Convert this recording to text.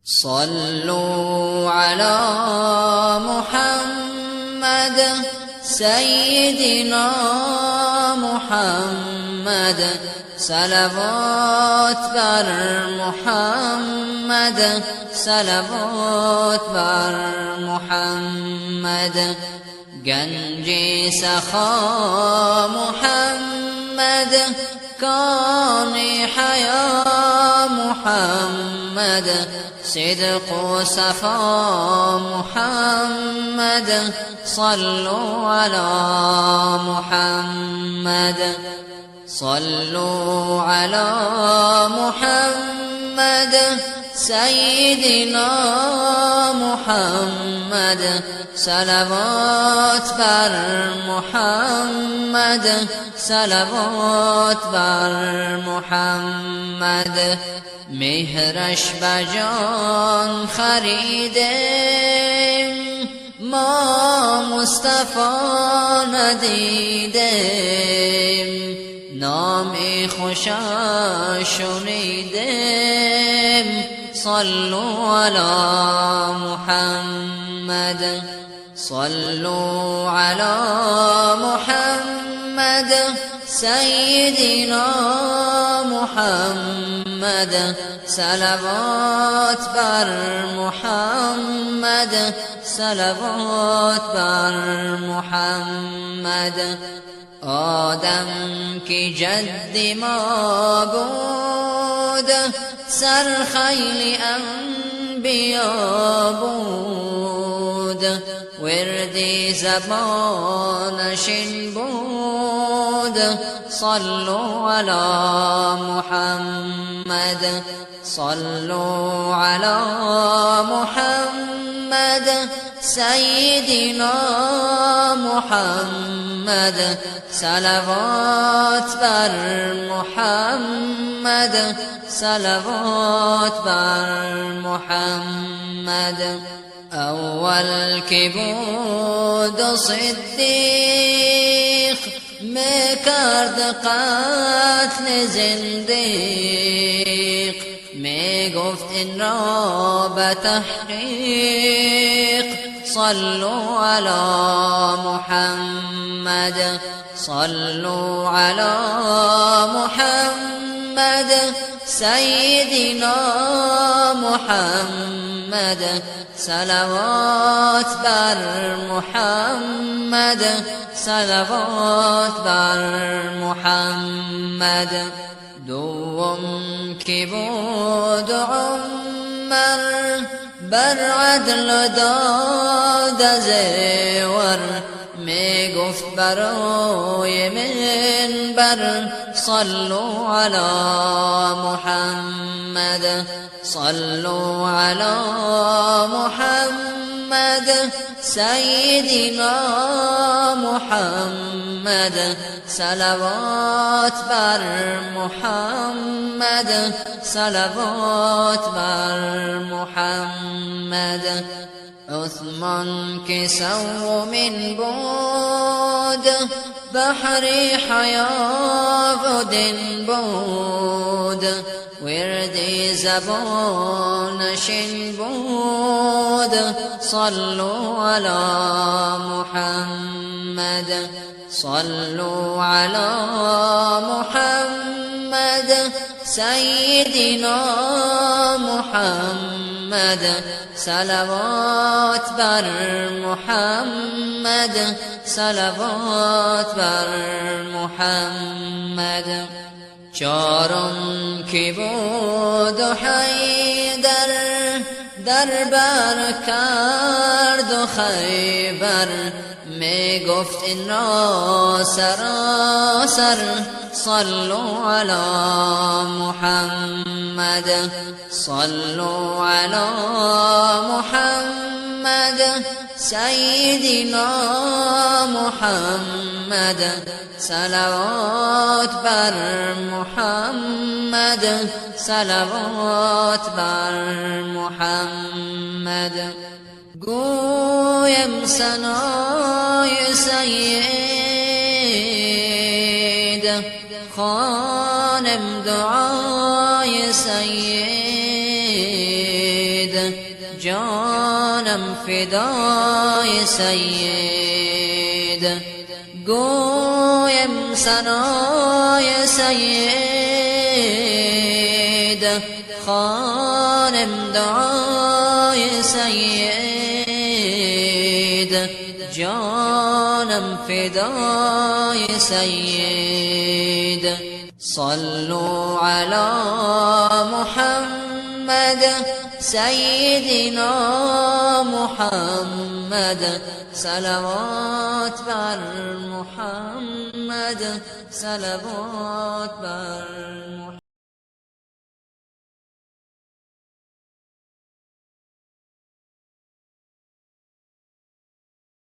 صلوا على محمد سيدنا محمد، صلوات بر محمد، صلوات بر محمد. گنج سخا محمد، کان حیا محمد، صدق و صفا محمد. صلوا على محمد، صلوا على محمد سيدنا محمد، صلوات بر محمد، صلوات بر محمد. مهرش بجان خریدیم، ما مصطفی ندیدیم، نام خوشش شنیدیم. صلوا على محمد، صلوا على محمد سيدنا محمد، صلوات بر محمد، صلوات بر محمد. آدم که جد ما بود، سرخیل انبیا بود، ورد زبانش این بود. صلوا على محمد، صلوا على محمد سيدنا محمد، صلوات بر محمد، صلوات بر محمد. اول که بود صدیق، میکرد قتل زندیق، میگفت این را به تحقیق. صلوا على محمد، صلوا على محمد سيدنا محمد، صلوات بر محمد، صلوات بر محمد. دوم که بود عمر، بر عدل داد زیور، می گفت برای منبر. صلوا على محمد، صلوا على محمد سيدنا محمد، صلوات بر محمد، صلوات بر محمد. عثمان که سوم بود، بحر حیا و دین بود، ورد زبانش این بود. صلوا على محمد، صلوا على محمد سيدنا محمد، صلوات بر محمد، صلوات بر محمد. چارم که بود حیدر، در بر کرد و خیبر، می گفت این را سراسر. صلوا على محمد، صلوا على محمد سيدنا محمد، صلوات بر محمد، صلوات بر محمد. گویم ثنای سید، خوانم دعای سید، جانم فدای سید. گویم ثنای سید، خوانم دعای سید. جانم فدای سید. صلوا علی محمد سیدنا محمد. صلوات بر محمد، صلوات بر